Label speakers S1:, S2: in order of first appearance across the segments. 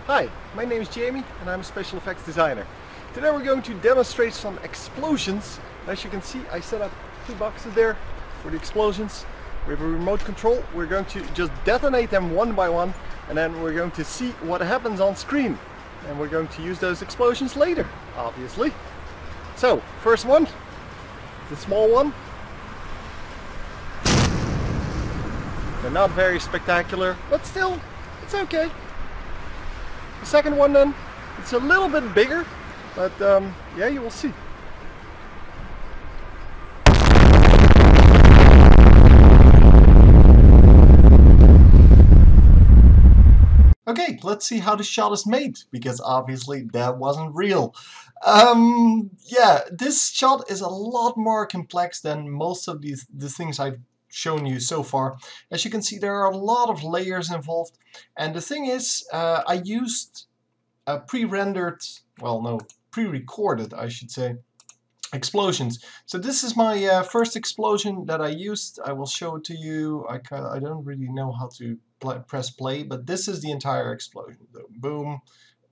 S1: Hi, my name is Jamie and I'm a special effects designer. Today we're going to demonstrate some explosions. As you can see, I set up two boxes there for the explosions. We have a remote control. We're going to just detonate them one by one and then we're going to see what happens on screen. And we're going to use those explosions later, obviously. So, first one, the small one. They're not very spectacular, but still, it's okay. The second one then, it's a little bit bigger, but yeah, you will see. Okay, let's see how the shot is made, because obviously that wasn't real. Yeah, this shot is a lot more complex than most of the things I've shown you so far. As you can see, there are a lot of layers involved, and the thing is, I used a pre-rendered, well no, pre-recorded I should say, explosions. So this is my first explosion that I used. I will show it to you. I don't really know how to press play, but this is the entire explosion. Boom,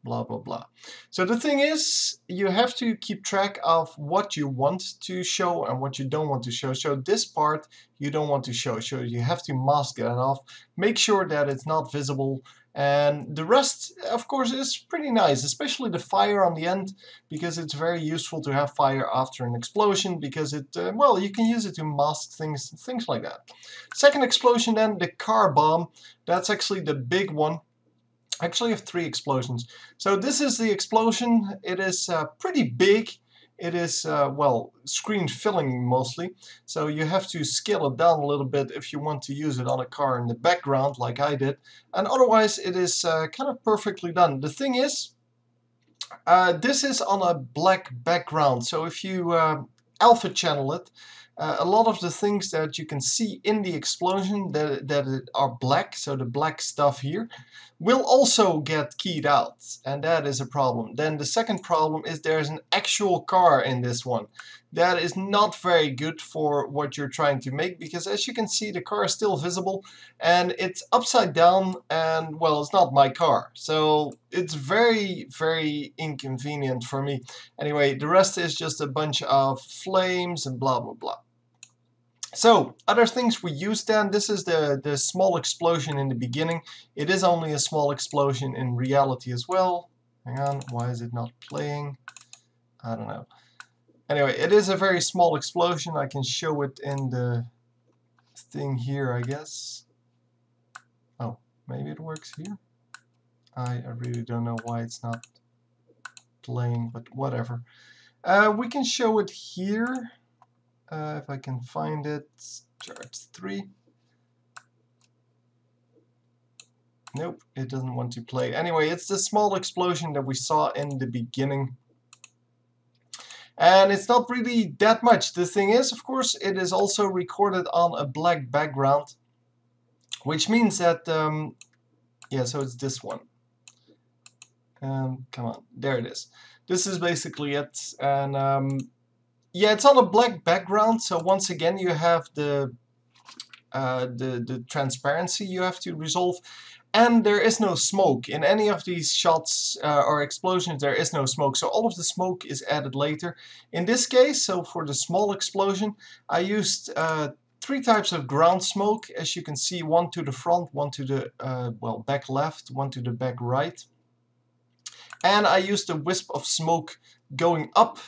S1: blah blah blah. So the thing is, you have to keep track of what you want to show and what you don't want to show. So this part you don't want to show, so you have to mask that off. Make sure that it's not visible, and the rest of course is pretty nice, especially the fire on the end, because it's very useful to have fire after an explosion, because it well, you can use it to mask things like that. Second explosion then, the car bomb. That's actually the big one. I actually have three explosions. So this is the explosion. It is pretty big. It is, well, screen filling mostly. So you have to scale it down a little bit if you want to use it on a car in the background like I did. And otherwise it is kind of perfectly done. The thing is, this is on a black background. So if you alpha channel it, a lot of the things that you can see in the explosion that are black, so the black stuff here, will also get keyed out, and that is a problem. Then the second problem is there's an actual car in this one. That is not very good for what you're trying to make, because as you can see, the car is still visible and it's upside down, and well, it's not my car, so it's very inconvenient for me. Anyway, the rest is just a bunch of flames and blah blah blah. So, other things we used then, this is the small explosion in the beginning. It is only a small explosion in reality as well. Hang on, why is it not playing? I don't know. Anyway, it is a very small explosion. I can show it in the thing here, I guess. Oh, maybe it works here? I really don't know why it's not playing, but whatever. We can show it here. If I can find it, charge 3. Nope, it doesn't want to play. Anyway, it's the small explosion that we saw in the beginning. And it's not really that much. The thing is, of course, it is also recorded on a black background, which means that, yeah, so it's this one. Come on, there it is. This is basically it. And yeah, it's on a black background, so once again you have the transparency you have to resolve, and there is no smoke. In any of these shots or explosions there is no smoke, so all of the smoke is added later. In this case, so for the small explosion, I used 3 types of ground smoke, as you can see, one to the front, one to the well, back left, one to the back right. And I used a wisp of smoke going up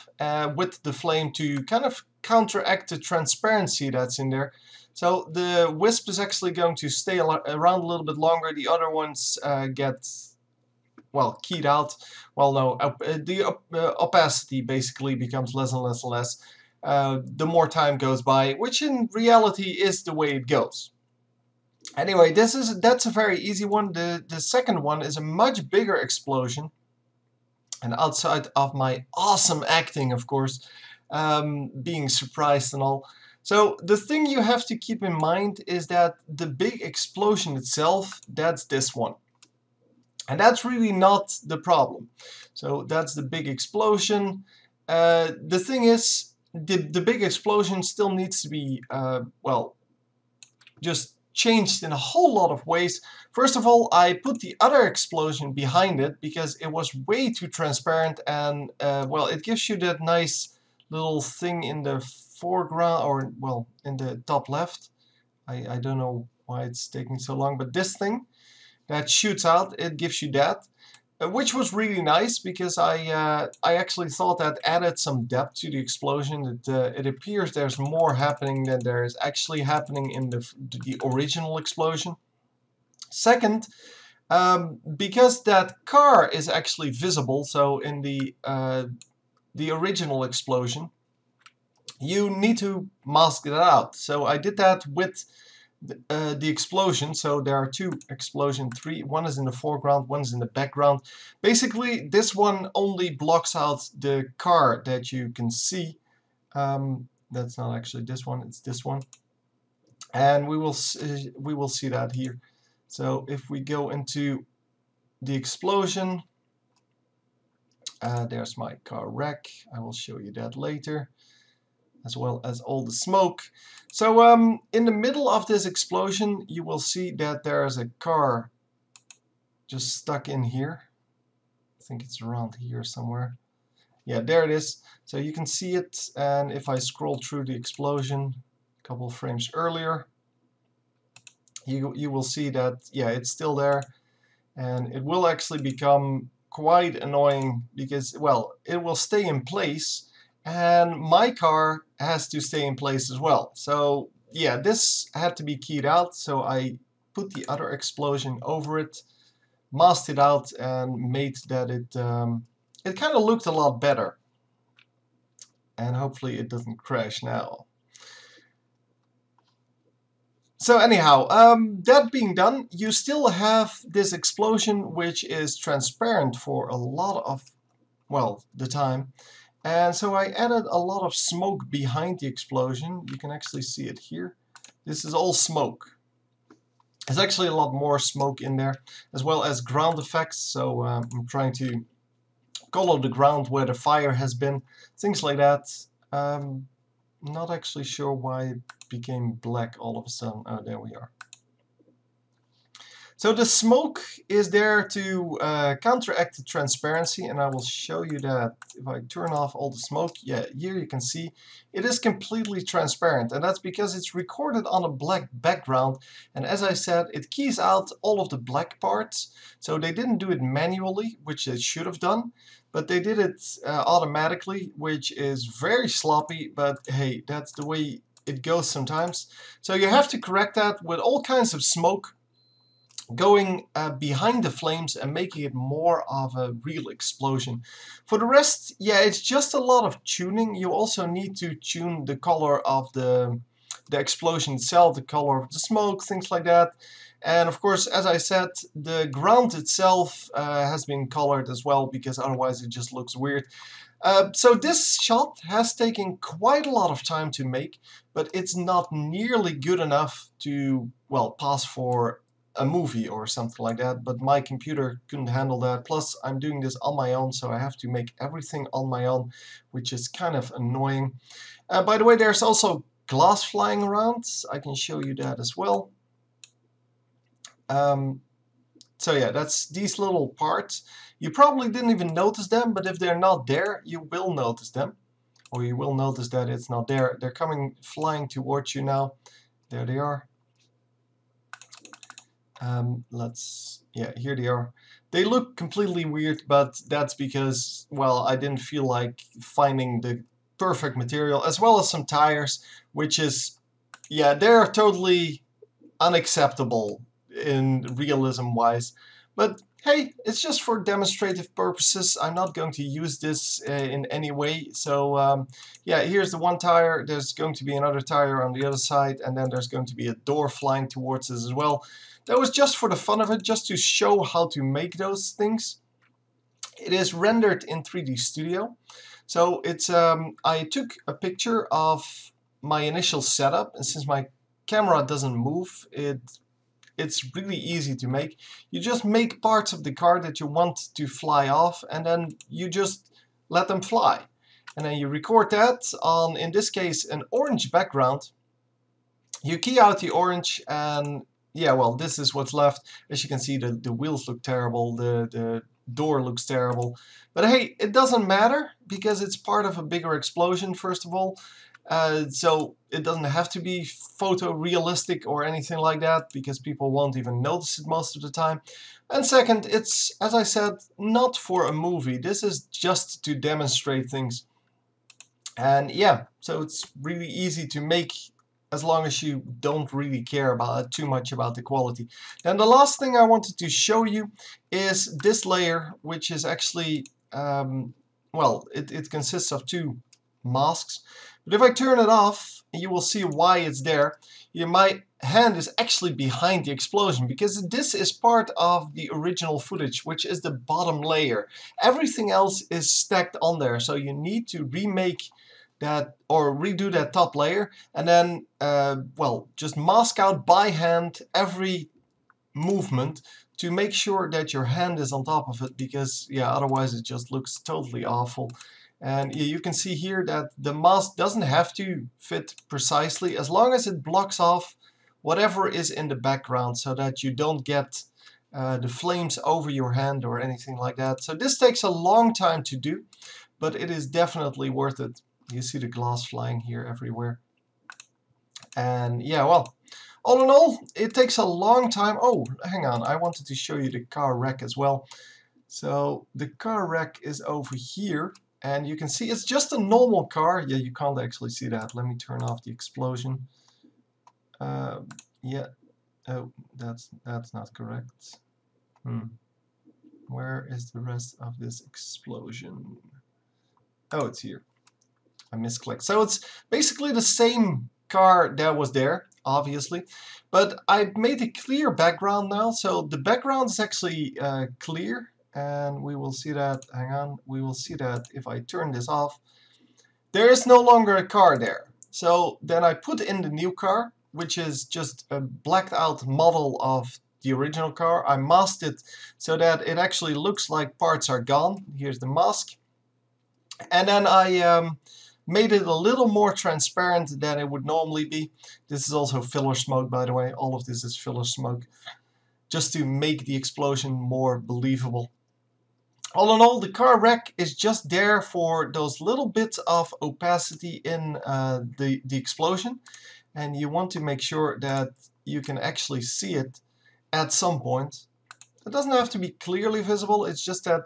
S1: with the flame to kind of counteract the transparency that's in there. So the wisp is actually going to stay around a little bit longer. The other ones get, well, keyed out. Well, no, the opacity basically becomes less and less and less the more time goes by, which in reality is the way it goes. Anyway, that's a very easy one. The second one is a much bigger explosion. And outside of my awesome acting, of course, being surprised and all. So the thing you have to keep in mind is that the big explosion itself, that's this one. And that's really not the problem. So that's the big explosion. The thing is, the big explosion still needs to be, well, just changed in a whole lot of ways. First of all, I put the other explosion behind it because it was way too transparent, and well, it gives you that nice little thing in the foreground, or well, in the top left. I don't know why it's taking so long, but this thing that shoots out, it gives you that. Which was really nice because I actually thought that added some depth to the explosion. It appears there's more happening than there is actually happening in the original explosion. Second, because that car is actually visible, so in the original explosion, you need to mask it out. So I did that with the explosion. So there are two explosion, one is in the foreground, one is in the background. Basically, this one only blocks out the car that you can see. That's not actually this one, it's this one, and we will see that here. So if we go into the explosion, there's my car wreck. I will show you that later, as well as all the smoke. So in the middle of this explosion, you will see that there is a car just stuck in here. I think it's around here somewhere. Yeah, there it is. So you can see it, and if I scroll through the explosion a couple of frames earlier, you will see that, yeah, it's still there, and it will actually become quite annoying because, well, it will stay in place, and my car has to stay in place as well. So yeah, this had to be keyed out, so I put the other explosion over it, masked it out, and made that it kind of looked a lot better. And hopefully it doesn't crash now. So anyhow, that being done, you still have this explosion which is transparent for a lot of, well, the time. And so I added a lot of smoke behind the explosion. You can actually see it here. This is all smoke. There's actually a lot more smoke in there, as well as ground effects. So I'm trying to color the ground where the fire has been, things like that. Not actually sure why it became black all of a sudden. Oh, there we are. So the smoke is there to counteract the transparency, and I will show you that if I turn off all the smoke. Yeah, here you can see it is completely transparent, and that's because it's recorded on a black background, and as I said, it keys out all of the black parts. So they didn't do it manually, which they should have done, but they did it automatically, which is very sloppy, but hey, that's the way it goes sometimes. So you have to correct that with all kinds of smoke going behind the flames and making it more of a real explosion. For the rest, yeah, it's just a lot of tuning. You also need to tune the color of the explosion itself, the color of the smoke, things like that. And of course, as I said, the ground itself has been colored as well, because otherwise it just looks weird. So this shot has taken quite a lot of time to make, but it's not nearly good enough to, well, pass for a movie or something like that, but my computer couldn't handle that. Plus, I'm doing this on my own, so I have to make everything on my own, which is kind of annoying. By the way, there's also glass flying around. I can show you that as well. So yeah, that's these little parts. You probably didn't even notice them, but if they're not there, you will notice them. Or you will notice that it's not there. They're coming flying towards you now. There they are. Yeah, here they are. They look completely weird, but that's because, well, I didn't feel like finding the perfect material, as well as some tires, which is, yeah, they're totally unacceptable in realism wise. But hey, it's just for demonstrative purposes. I'm not going to use this in any way. So yeah, here's the one tire. There's going to be another tire on the other side, and then there's going to be a door flying towards us as well. That was just for the fun of it, just to show how to make those things. It is rendered in 3D Studio. So it's I took a picture of my initial setup, and since my camera doesn't move, it's really easy to make. You just make parts of the car that you want to fly off, and then you just let them fly. And then you record that on, in this case, an orange background. You key out the orange, and yeah, well, this is what's left. As you can see, the wheels look terrible, the door looks terrible. But hey, it doesn't matter because it's part of a bigger explosion, first of all. So it doesn't have to be photorealistic or anything like that, because people won't even notice it most of the time. And second, it's, as I said, not for a movie. This is just to demonstrate things. And yeah, so it's really easy to make as long as you don't really care about it too much about the quality. Then the last thing I wanted to show you is this layer, which is actually, well, it consists of two masks. But if I turn it off, you will see why it's there. My hand is actually behind the explosion, because this is part of the original footage, which is the bottom layer. Everything else is stacked on there, so you need to remake that or redo that top layer, and then well, just mask out by hand every movement to make sure that your hand is on top of it, because yeah, otherwise it just looks totally awful. And you can see here that the mask doesn't have to fit precisely, as long as it blocks off whatever is in the background, so that you don't get the flames over your hand or anything like that. So this takes a long time to do, but it is definitely worth it. You see the glass flying here everywhere. And yeah, well, all in all, it takes a long time. Oh, hang on, I wanted to show you the car wreck as well. So the car wreck is over here, and you can see it's just a normal car. Yeah, you can't actually see that. Let me turn off the explosion. Yeah, oh, that's not correct. Where is the rest of this explosion? Oh, it's here. I misclicked. So it's basically the same car that was there, obviously, but I made a clear background now. So the background is actually clear, and we will see that. Hang on, we will see that if I turn this off. There is no longer a car there. So then I put in the new car, which is just a blacked out model of the original car. I masked it so that it actually looks like parts are gone. Here's the mask. And then I made it a little more transparent than it would normally be. This is also filler smoke, by the way. All of this is filler smoke, just to make the explosion more believable. All in all, the car wreck is just there for those little bits of opacity in the explosion. And you want to make sure that you can actually see it at some point. It doesn't have to be clearly visible. It's just that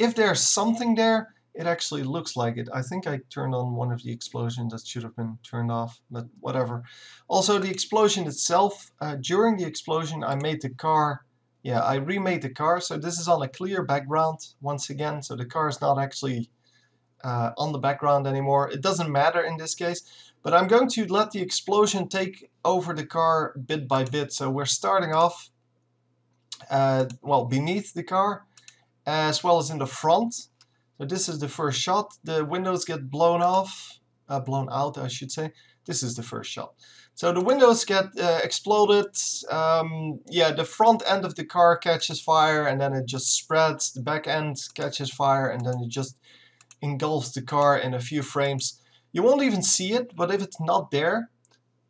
S1: if there's something there, it actually looks like it. I think I turned on one of the explosions that should have been turned off, but whatever. Also, the explosion itself, during the explosion I made the car, yeah, I remade the car, so this is on a clear background once again, so the car is not actually on the background anymore. It doesn't matter in this case, but I'm going to let the explosion take over the car bit by bit. So we're starting off, well, beneath the car, as well as in the front. So this is the first shot. The windows get blown off, blown out, I should say. This is the first shot. So the windows get exploded. Yeah, the front end of the car catches fire, and then it just spreads. The back end catches fire, and then it just engulfs the car in a few frames. You won't even see it, but if it's not there,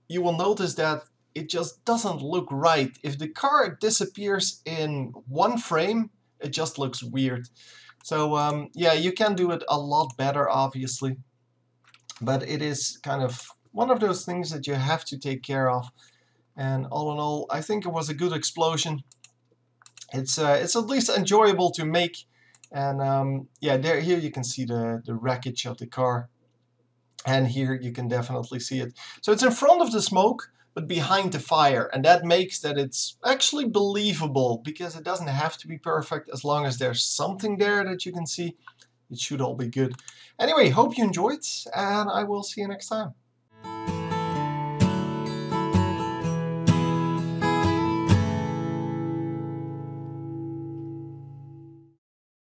S1: you will notice that it just doesn't look right. If the car disappears in one frame, it just looks weird. So yeah, you can do it a lot better, obviously, but it is kind of one of those things that you have to take care of. And all in all, I think it was a good explosion. It's at least enjoyable to make. And yeah, here you can see the wreckage of the car, and here you can definitely see it. So it's in front of the smoke, but behind the fire, and that makes that it's actually believable, because it doesn't have to be perfect. As long as there's something there that you can see, it should all be good. Anyway, hope you enjoyed, and I will see you next time.